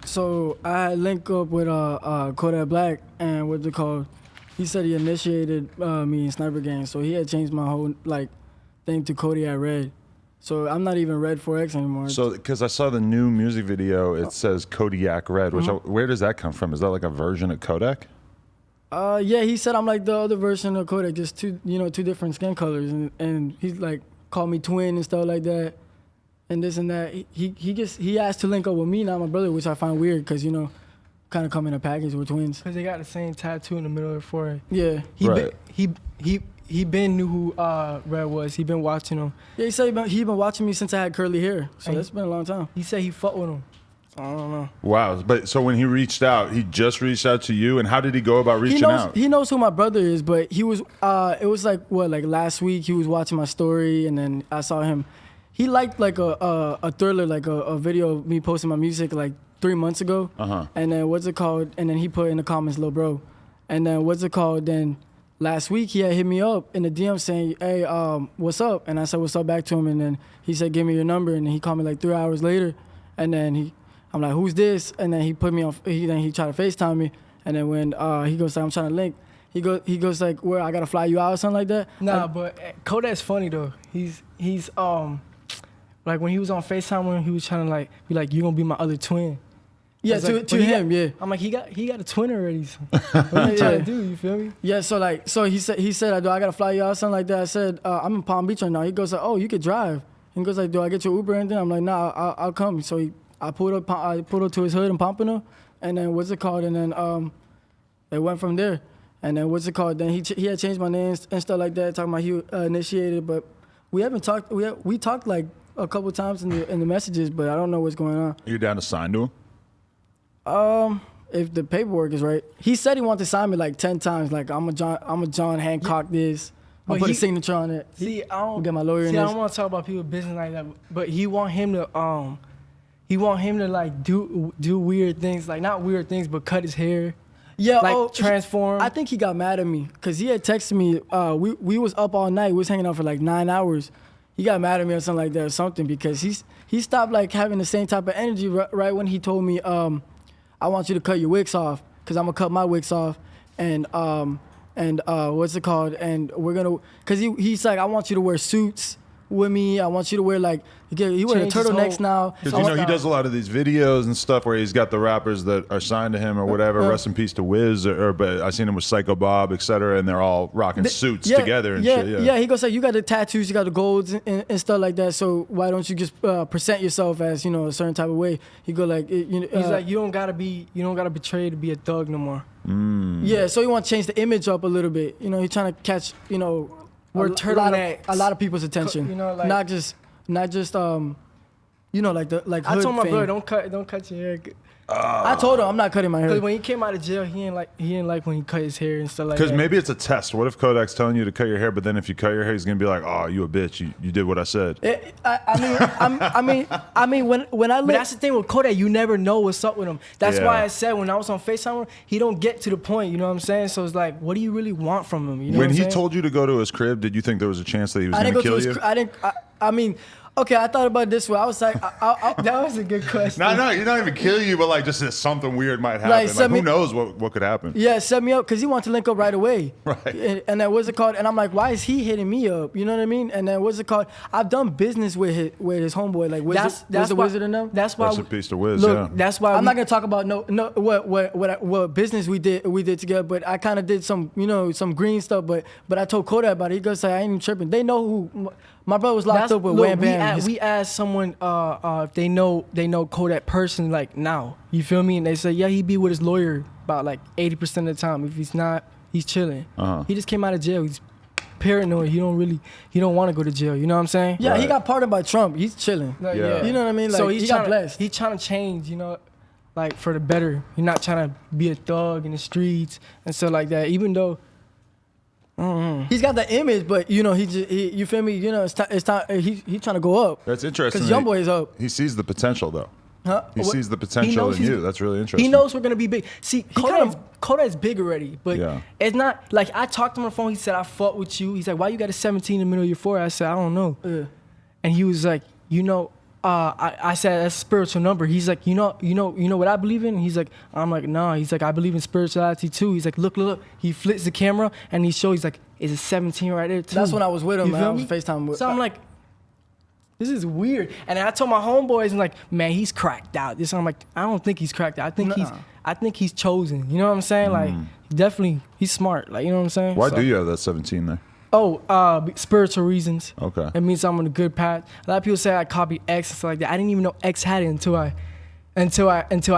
So I linked up with Kodak Black, and what's it called? He said he initiated me in Sniper Gang, so he had changed my whole like thing to Kodiyakredd. So I'm not even Red 4X anymore. So, because I saw the new music video, it says Kodiyakredd, which where does that come from? Is that like a version of Kodak? Yeah, he said I'm like the other version of Kodak, just two different skin colors, and he's like called me twin and stuff like that, and this and that. He asked to link up with me, not my brother, which I find weird because kind of come in a package with twins. Because they got the same tattoo in the middle of their forehead. Yeah, He been knew who Red was. He been watching him. Yeah, he said he been watching me since I had curly hair, so that's been a long time. He said he fucked with him. I don't know. Wow. But so when he reached out, he just reached out to you, and how did he go about reaching out? He knows who my brother is, but he was it was like last week he was watching my story, and then I saw him. He liked like a thriller, like a video of me posting my music like 3 months ago. And then what's it called? And then he put in the comments, "Lil bro." And then what's it called? Then last week he had hit me up in the DM saying, "Hey, what's up?" And I said, "What's up?" back to him, and then he said, "Give me your number." And then he called me like 3 hours later, and then I'm like, "Who's this?" And then he put me on. Then he tried to FaceTime me, and then when he goes like, "I'm trying to link," he goes like, "Where I gotta fly you out or something like that." Nah, but Kodak's funny though. He's like when he was on FaceTime when he was trying to like be like, "You gonna be my other twin." Yeah, to him, yeah. I'm like, he got a twin already. So what are you trying to do? You feel me? Yeah, so he said, "Do I gotta fly you out?" Something like that. I said, "I'm in Palm Beach right now." He goes like, "Oh, you could drive." He goes like, "Do I get your Uber or anything?" I'm like, "Nah, I'll come." So I pulled up to his hood in Pompano, and then what's it called? And then it went from there. And then what's it called? Then he had changed my name and stuff like that, talking about he initiated, but we haven't talked. We talked like a couple times in the messages, but I don't know what's going on. Are you down to sign to him? If the paperwork is right. He said he wanted to sign me like 10 times. Like I'm a John Hancock this. I'll put a signature on it. See, I don't get my lawyer in I this. don't want to talk about people's business like that. But he want him to like do weird things, like not weird things, but cut his hair. Yeah, like transform. I think he got mad at me because he had texted me. We was up all night. We was hanging out for like 9 hours. He got mad at me or something like that or something because he stopped like having the same type of energy right when he told me I want you to cut your wigs off because I'm gonna cut my wigs off and what's it called? And we're gonna, cause he's like, I want you to wear suits with me. I want you to wear like, he wear the turtlenecks now. Because he does a lot of these videos and stuff where he's got the rappers that are signed to him or whatever. Rest in peace to Wiz, but I seen him with Psycho Bob, etc. And they're all rocking suits together and shit. Yeah, he goes like, you got the tattoos, you got the golds and stuff like that. So why don't you just present yourself as a certain type of way? He go like, he's like, you don't gotta betray to be a thug no more. Yeah, so he want to change the image up a little bit. He's trying to catch a lot of people's attention. Like, not just like hood I told my fame. brother, don't cut your hair. I told him I'm not cutting my hair. Because when he came out of jail, he didn't like when he cut his hair and stuff like that. Because maybe it's a test. What if Kodak's telling you to cut your hair, but then if you cut your hair, he's gonna be like, "Oh, you a bitch. You did what I said." I mean, when I look. But that's the thing with Kodak. You never know what's up with him. That's why I said when I was on FaceTime, he don't get to the point. You know what I'm saying? So it's like, what do you really want from him? You know when he told you to go to his crib, did you think there was a chance that he was gonna kill you? I mean. Okay, I thought about it this way. I was like, that was a good question. No, you're not even kill you, but like just something weird might happen. Like who knows what could happen? Yeah, set me up because he wanted to link up right away. Right. And then what's it called? And I'm like, why is he hitting me up? You know what I mean? And then what's it called? I've done business with his homeboy, like Wizard, that's the Wizard and them. That's why. Rest in peace to Wiz. Look, yeah. That's why I'm not gonna talk about what business we did together. But I kind of did some some green stuff. But I told Kodak about it. He goes, "I ain't even tripping." They know who. My brother was locked up with Wham Bam. We asked someone if they know Kodak personally, like now. You feel me? And they said, yeah, he be with his lawyer about like 80% of the time. If he's not, he's chilling. He just came out of jail. He's paranoid. He don't want to go to jail. You know what I'm saying? Yeah, he got pardoned by Trump. He's chilling. Yeah. You know what I mean? Like, so he got blessed. He's trying to change, like for the better. He's not trying to be a thug in the streets and stuff like that. Even though. He's got the image, but you feel me? It's time. He's trying to go up. That's interesting. Because YoungBoy is up. He sees the potential, though. Huh? He sees the potential in you. That's really interesting. He knows we're gonna be big. See, Kodak's big already, but it's not like I talked to him on the phone. He said, "I fought with you." He's like, "Why you got a 17 in the middle of your forehead?" I said, "I don't know." And he was like, I said that's a spiritual number. He's like, you know what I believe in? He's like, I'm like, nah. He's like, I believe in spirituality too. He's like, look. He flips the camera and he shows. He's like, is it 17 right there too? That's when I was with him. You Man. I feel was me? FaceTime with. So I'm like, this is weird. And I told my homeboys, I'm like, man, he's cracked out. I'm like, I don't think he's cracked out. I think he's chosen. You know what I'm saying? Like, definitely, he's smart. Like, you know what I'm saying? Why do you have that 17 there? Oh, spiritual reasons. Okay. It means I'm on a good path. A lot of people say I copied X and stuff like that. I didn't even know X had it until I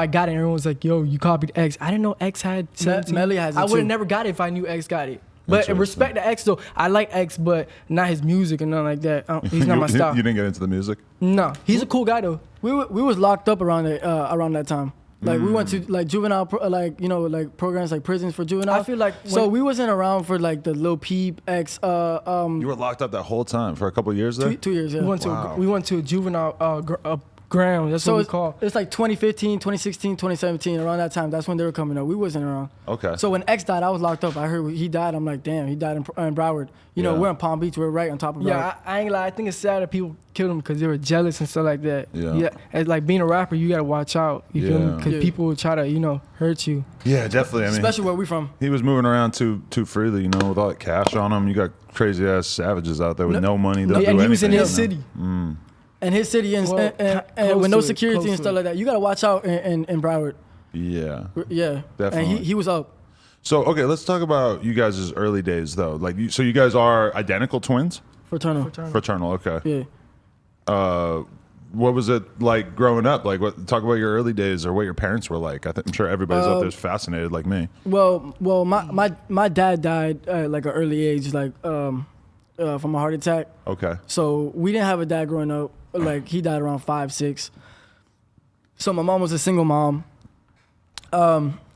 got it. Everyone was like, "Yo, you copied X." I didn't know X had 17. Melly has it I would have too. never got it if I knew X got it. But in respect to X though, I like X, but not his music and nothing like that. He's not my style. You didn't get into the music? No, he's a cool guy though. We was locked up around that time. Like we went to like juvenile, like programs like prisons for juvenile. I feel like so we wasn't around for like the Lil Peep X. You were locked up that whole time for a couple of years there? 2 years. Yeah. we went to a juvenile ground. That's what we call. It's like 2015, 2016, 2017. Around that time, that's when they were coming up. We wasn't around. Okay. So when X died, I was locked up. I heard he died. I'm like, damn, he died in Broward. You know, we're in Palm Beach. We're right on top of Broward. Yeah, I ain't lie. I think it's sad that people killed him because they were jealous and stuff like that. Yeah. It's like being a rapper, you gotta watch out. You feel me? Because people will try to, hurt you. Yeah, definitely. I mean, especially where we from. He was moving around too freely, with all that cash on him. You got crazy ass savages out there with no money. They'll do and he was in anything, his city. And his city and with no security and stuff like that. You gotta watch out in Broward. Yeah. Yeah. Definitely. And he was up. So okay, let's talk about you guys' early days though. Like, so you guys are identical twins? Fraternal. Okay. Yeah. What was it like growing up? Like, talk about your early days or what your parents were like. I'm sure everybody's out there is fascinated like me. Well, my dad died at like an early age, like from a heart attack. Okay. So we didn't have a dad growing up. Like he died around 5, 6. So my mom was a single mom.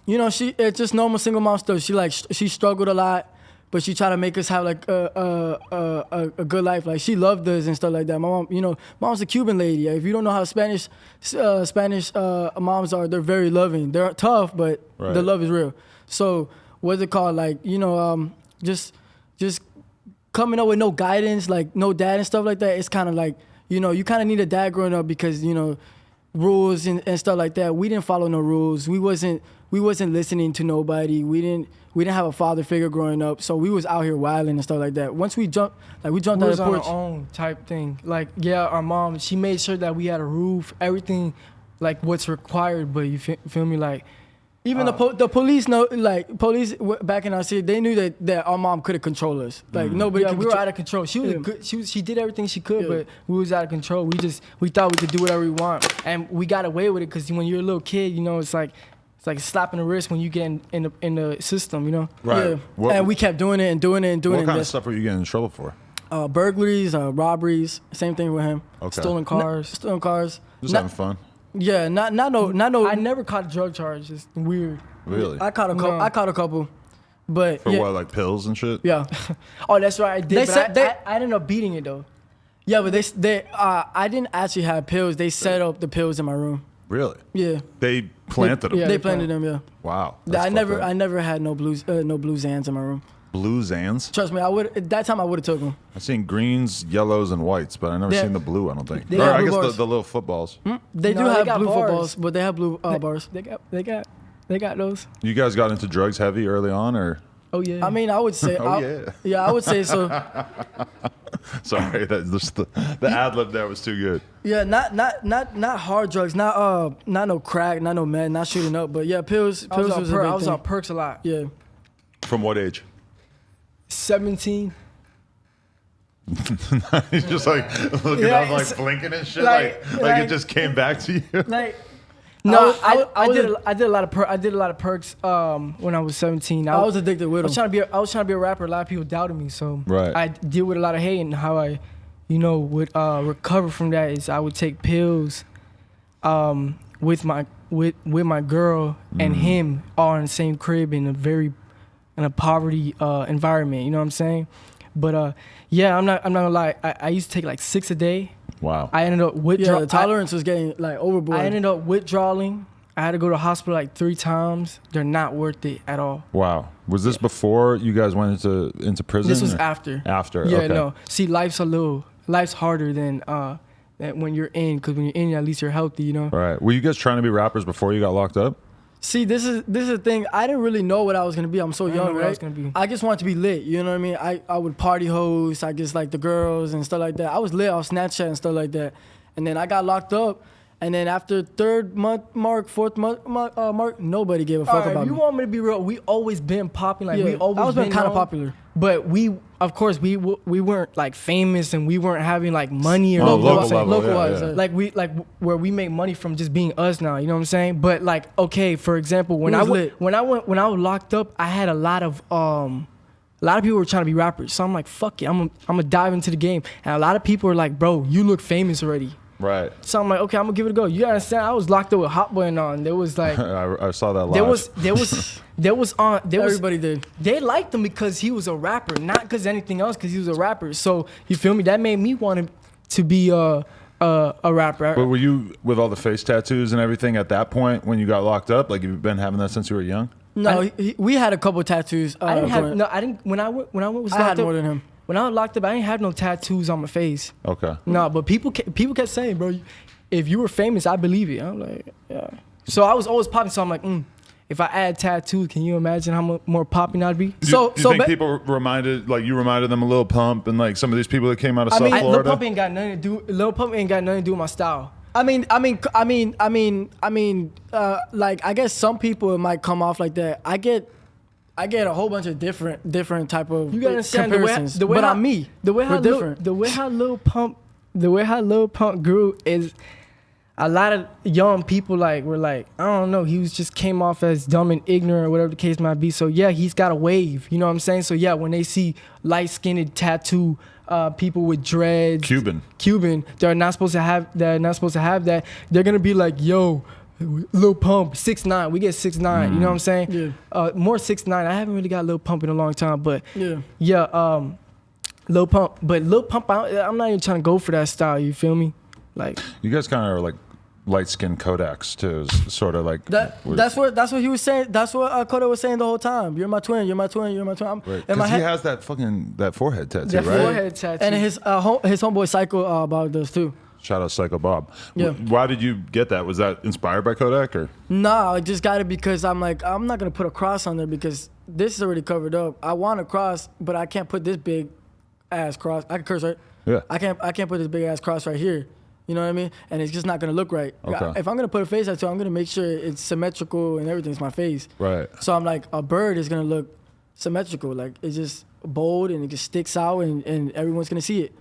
It's just normal single mom stuff. She struggled a lot, but she tried to make us have like a good life. Like she loved us and stuff like that. My mom, mom's a Cuban lady. If you don't know how Spanish moms are, they're very loving. They're tough, but the love is real. So what's it called? Like just coming up with no guidance, like no dad and stuff like that. It's kind of like you kind of need a dad growing up because rules and stuff like that. We didn't follow no rules. We wasn't listening to nobody. We didn't have a father figure growing up, so we was out here wilding and stuff like that. Once we jumped out of the porch. On our own type thing. Like, our mom, she made sure that we had a roof, everything, like what's required. But you feel me, like. Even the police know, like police back in our city, they knew that our mom couldn't control us. Like nobody. We were out of control. She was good. She did everything she could, but we was out of control. We thought we could do whatever we want, and we got away with it because when you're a little kid, it's like slapping the wrist when you get in the system, Right. Yeah. And we kept doing it and doing it and doing it. What kind of stuff were you getting in trouble for? Burglaries, robberies. Same thing with him. Okay. Stolen cars. Just having fun. Yeah, not no. I never caught a drug charge. It's weird. Really? I caught a couple. I caught a couple, but for what, like pills and shit? Yeah. Oh, that's right. I did. I ended up beating it though. Yeah, but I didn't actually have pills. They set up the pills in my room. Really? Yeah. They planted them. Yeah, they planted them. Yeah. Wow. I never had no blue Zans in my room. Blue Zans? Trust me, at that time I would have took them. I've seen greens, yellows, and whites, but I never seen the blue. I don't think. They Or have I blue guess bars. the little footballs. They do they have got blue bars. footballs, but they have blue bars. They got those. You guys got into drugs heavy early on, or? Oh yeah. I mean, I would say. I would say so. Sorry, that's just the ad lib there was too good. Yeah, not hard drugs, not no crack, not no meth, not shooting up, but yeah, pills. I was was a big on thing. perks a lot. Yeah. From what age? 17. He's just like looking up, like blinking and shit, like it just came back to you. Like, no, I did a lot of perks when I was 17. I was addicted with them. I was trying to be a rapper. A lot of people doubted me, so Right. I deal with a lot of hate. And how I, would recover from that is I would take pills, with my girl and him all in the same crib in a poverty environment. You know what I'm saying? But yeah, I'm not gonna lie. I used to take like 6 a day. Wow. I ended up withdrawing. The tolerance was getting like overboard. I ended up withdrawing. I had to go to the hospital like 3 times. They're not worth it at all. Wow. Was this before you guys went into prison? This was or? after. After. Yeah, okay. no. See, life's harder than when you're in, because when you're in, at least you're healthy, you know. Right. Were you guys trying to be rappers before you got locked up? See, this is the thing. I didn't really know what I was gonna be. I'm so didn't young, know what right? I was gonna be. I just wanted to be lit. You know what I mean? I would party host. I just like the girls and stuff like that. I was lit off Snapchat and stuff like that. And then I got locked up. And then after third month mark, fourth month mark, nobody gave a fuck about If you me. want me to be real, we always been popping. Like, Yeah, we always I was been kind of known, popular. But of course, we weren't like famous, and we weren't having like money or Oh, local local level, localized, yeah. like where we make money from just being us now. You know what I'm saying? But like, okay, for example, when It I was went, lit. when I was locked up, I had a lot of people were trying to be rappers. So I'm like, fuck it, I'm gonna dive into the game. And a lot of people are like, bro, you look famous already. Right. So I'm like, okay, I'm gonna give it a go. You gotta understand, I was locked up with Hot Boy and on. There was like, I saw that live. there was Everybody did. They liked him because he was a rapper, not because anything else. Because he was a rapper. So you feel me? That made me want to be a rapper. But were you with all the face tattoos and everything at that point when you got locked up? Like, you've been having that since you were young? No, we had a couple tattoos. I didn't have no. I didn't when I went was I locked had up. more than him. When I was locked up, I didn't have no tattoos on my face. Okay. No, but people kept saying, bro, if you were famous, I believe it. I'm like, yeah. So I was always popping. So I'm like, if I add tattoos, can you imagine how more popping I'd be? Do you think people reminded them of Lil Pump and like some of these people that came out of South Florida? Lil Pump ain't got nothing to do. Lil Pump ain't got nothing to do with my style. Like I guess some people it might come off like that. I get a whole bunch of different type of You gotta understand comparisons. the way but how, I'm me. The way how We're different. the way how Lil Pump grew is a lot of young people were like, I don't know, he just came off as dumb and ignorant or whatever the case might be. So yeah, he's got a wave. You know what I'm saying? So yeah, when they see light-skinned tattoo people with dreads, Cuban, they're not supposed to have that. They're gonna be like, yo, Lil Pump, 6'9", we get 6'9", you know what I'm saying? Yeah. More 6'9". I haven't really got Lil Pump in a long time, but yeah, Lil Pump. But Lil Pump, I'm not even trying to go for that style. You feel me? Like, you guys kind of are like light-skinned Kodaks too, sort of like that's what he was saying. That's what Kodak was saying the whole time. You're my twin. You're my twin. You're my twin. Because he has that forehead tattoo, that right? forehead tattoo. And his homeboy Psycho about this too. Shout out Psycho Bob. Yeah. Why did you get that? Was that inspired by Kodak or? Nah, I just got it because I'm like, I'm not gonna put a cross on there because this is already covered up. I want a cross, but I can't put this big ass cross. I can curse, right? Yeah. I can't put this big ass cross right here. You know what I mean? And it's just not gonna look right. Okay. If I'm gonna put a face tattoo, I'm gonna make sure it's symmetrical and everything's my face. Right. So I'm like, a bird is gonna look symmetrical. Like it's just bold and it just sticks out and everyone's gonna see it.